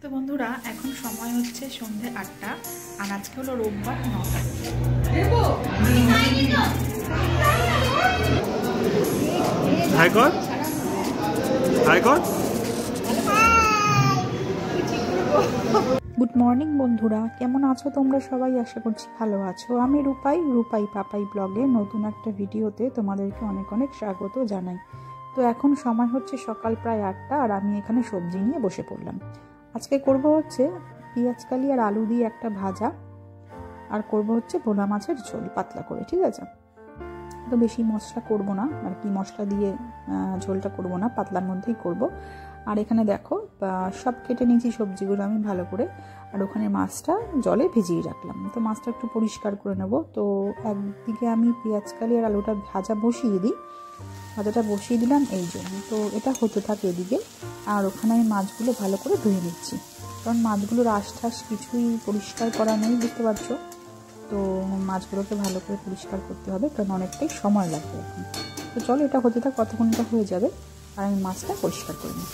তো বন্ধুরা এখন সময় হচ্ছে সন্ধে ৮টা আর আজকে হলো রোববার ৯ তারিখ। গুড মর্নিং বন্ধুরা, কেমন আছো তোমরা সবাই? আশা করছি ভালো আছো। আমি রূপাই পাপাই ব্লগে নতুন একটা ভিডিওতে তোমাদেরকে অনেক অনেক স্বাগত জানাই। তো এখন সময় হচ্ছে সকাল প্রায় ৮টা আর আমি এখানে সবজি নিয়ে বসে পড়লাম। আজকে করব হচ্ছে পেঁয়াজকালি আর আলু দিয়ে একটা ভাজা, আর করব হচ্ছে ভোলা মাছের ঝোল পাতলা করে, ঠিক আছে? তো বেশি মশলা করব না, আর কি মশলা দিয়ে ঝোলটা করব না, পাতলার মধ্যেই করব। আর এখানে দেখো সব কেটে নিয়েছি সবজিগুলো আমি ভালো করে, আর ওখানে মাছটা জলে ভিজিয়ে রাখলাম। তো মাছটা একটু পরিষ্কার করে নেব। তো একদিকে আমি পেঁয়াজকালি আর আলুটা ভাজাটা বসিয়ে দিলাম এই জন্য। তো এটা হতে থাকে এদিকে, আর ওখানে আমি মাছগুলো ভালো করে ধুয়ে নিচ্ছি, কারণ মাছগুলোর আঁশ কিছুই পরিষ্কার করা নেই, বুঝতে পারছো? তো মাছগুলোকে ভালো করে পরিষ্কার করতে হবে, কারণ অনেকটাই সময় লাগবে এখন। তো চলো এটা হতে থাক, কতক্ষণটা হয়ে যাবে আর আমি মাছটা পরিষ্কার করে নিই।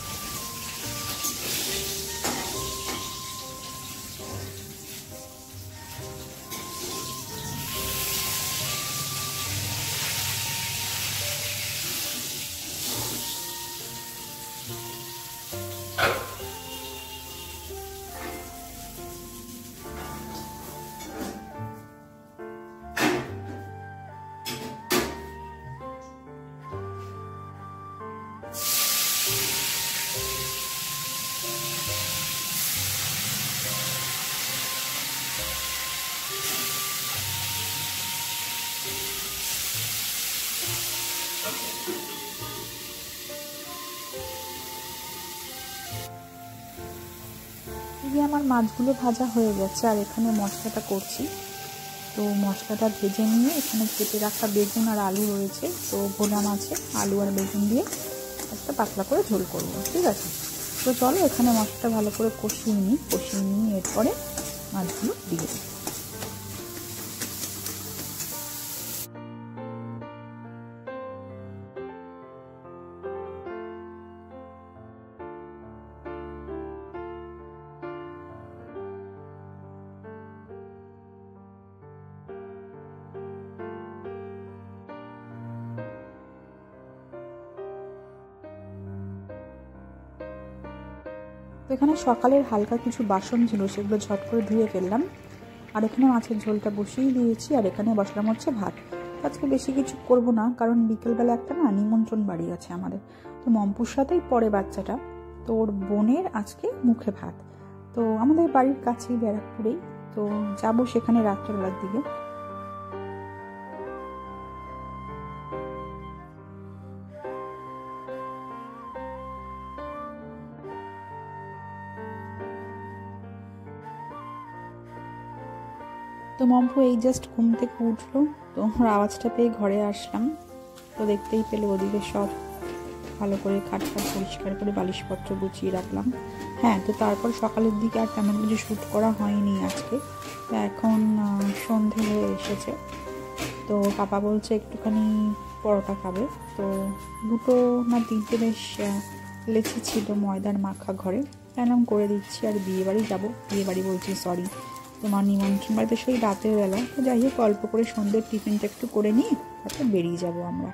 আমার মাছগুলো ভাজা হয়ে গেছে আর এখানে মশলাটা করছি। তো মশলাটা ভেজে নিয়ে এখানে কেটে রাখা বেগুন আর আলু রয়েছে, তো ভোলা মাছে আলু আর বেগুন দিয়ে একটা পাতলা করে ঝোল করব, ঠিক আছে? তো চলো এখানে মশলাটা ভালো করে কষিয়ে নিয়ে এরপরে মাছগুলো দিয়ে দিই। তো এখানে সকালের হালকা কিছু বাসন ছিল, সেগুলো ঝট করে ধুয়ে ফেললাম। আর এখানে মাছের ঝোলটা বসিয়ে দিয়েছি, আর এখানে বসলাম হচ্ছে ভাত। আজকে বেশি কিছু করব না, কারণ বিকেলবেলা একটা নিমন্ত্রণ বাড়ি আছে আমাদের। তো মম্পুর সাথেই পড়ে বাচ্চাটা, তো ওর বোনের আজকে মুখে ভাত। তো আমাদের বাড়ির কাছেই ব্যারাকপুরেই, তো যাবো সেখানে রাত্রেবেলার দিকে। তো মম্পু এই জাস্ট ঘুম থেকে উঠলো, তো ওর আওয়াজটা পেয়ে ঘরে আসলাম। তো দেখতেই পেলে ওদিকে সব ভালো করে খাট পরিষ্কার করে বালিশপত্র গুছিয়ে রাখলাম। হ্যাঁ, তো তারপর সকালের দিকে আর তেমন কিছু শ্যুট করা হয়নি আজকে। তো এখন সন্ধে হয়ে এসেছে, তো পাপা বলছে একটুখানি পরোটা খাবে। তো 2 না 3টে বেশ লেচি ছিল ময়দার মাখা ঘরে, এরকম করে দিচ্ছি। আর বিয়েবাড়ি যাবো, বিয়েবাড়ি বলছি সরি, তোমার নিমন্ত্রণ বাড়িতে সেই রাতের বেলা। তো যাই হোক, অল্প করে সন্ধ্যের টিফিনটা একটু করে নিয়ে তারপর বেরিয়ে যাব আমরা।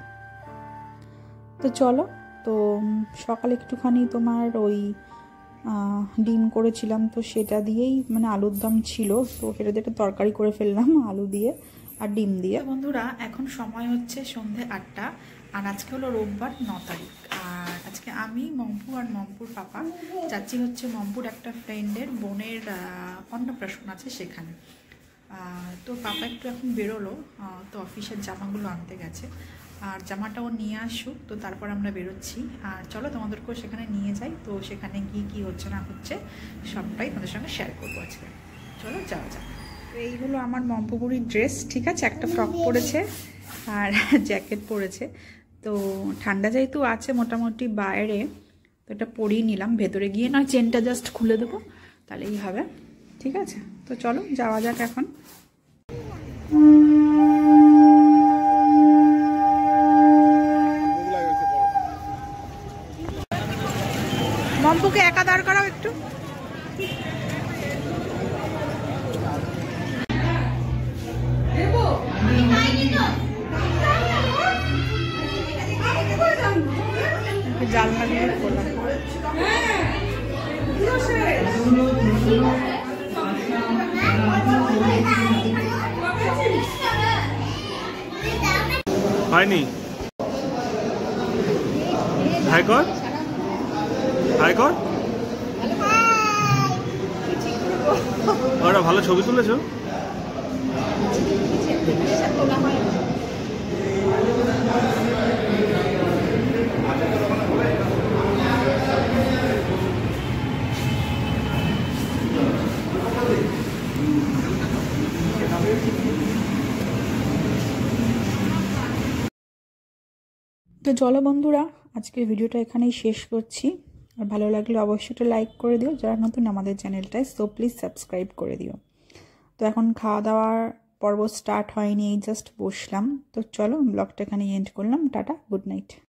তো চলো, তো সকালে একটুখানি তোমার ওই ডিম করেছিলাম, তো সেটা দিয়েই আলুর দম ছিল, তো সেটা দিয়ে একটা তরকারি করে ফেললাম আলু দিয়ে আর ডিম দিয়ে। বন্ধুরা এখন সময় হচ্ছে সন্ধে ৮টা আর আজকে হলো রোববার ৯ তারিখ। আর আজকে আমি মম্পু আর মম্পুর পাপা যাচ্ছি হচ্ছে মম্পুর একটা ফ্রেন্ডের বোনের অন্নপ্রাশন আছে সেখানে। তো পাপা একটু এখন বেরোলো, তো অফিসের জামাগুলো আনতে গেছে, আর জামাটাও নিয়ে আসুক, তো তারপর আমরা বেরোচ্ছি। আর চলো তোমাদেরকেও সেখানে নিয়ে যাই। তো সেখানে গিয়ে কী হচ্ছে না হচ্ছে সবটাই তোমাদের সঙ্গে শেয়ার করবো আজকে। চলো যাওয়া যাক। এই হলো আমার মম্পুগুড়ির ড্রেস, ঠিক আছে? একটা ফ্রক পরেছে আর জ্যাকেট পরেছে। তো ঠান্ডা যেহেতু আছে মোটামুটি বাইরে, তো এটা পরিয়ে নিলাম। ভেতরে গিয়ে নয় চেনটা জাস্ট খুলে দেবো, তাহলেই হবে, ঠিক আছে? তো চলো যাওয়া যাক এখন। মম্পুকে একা দাঁড় করাও একটু। জালনা দিয়ে খোলা। হয়নি হাই কর, হাই কর। ওরা ভালো ছবি তুলেছো। তো চলো বন্ধুরা, আজকের ভিডিওটা এখানেই শেষ করছি। আর ভালো লাগলে অবশ্যই একটা লাইক করে দিও যারা নতুন আমাদের চ্যানেলটায়, সো প্লিজ সাবস্ক্রাইব করে দিও। তো এখন খাওয়া দাওয়ার পর্ব স্টার্ট হয়নি, এই জাস্ট বসলাম। তো চলো ব্লগটা এখানে এন্ড করলাম। Tata, good night.